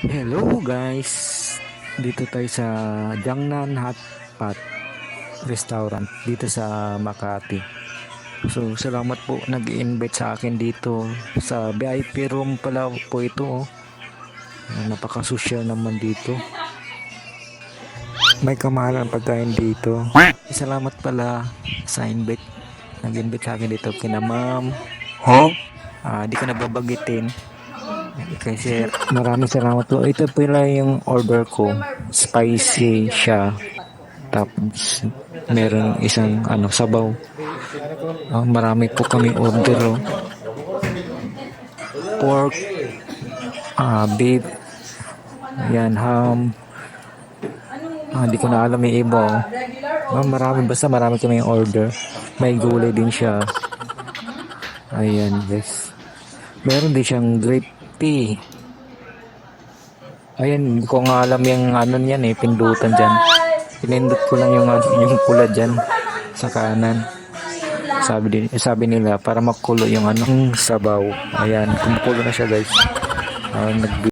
Hello guys, dito tayo sa Jiangnan Hot Pot Restaurant dito sa Makati. So salamat po nag-invite sa akin dito sa VIP room pala po ito oh. Napaka-social naman dito. May kamahalan pagkain dito. Salamat pala sa invite. Nag-invite sa akin dito kina ma'am. Di ko nababagitin. Kasi maraming salamat po. Ito pala yung order ko. Spicy siya. Tapos meron isang sabaw. Marami po kami order. Pork, beef, yan, ham. Hindi ko na alam yung iba. Marami kami order. May gulay din siya. Ayan guys. Meron din siyang grape tea. Ayan, hindi ko nga alam yung niyan pindutan dyan. Pinindot ko lang yung pula dyan sa kanan. Sabi nila para makulo yung sabaw. Ayan, kumukulo na siya guys.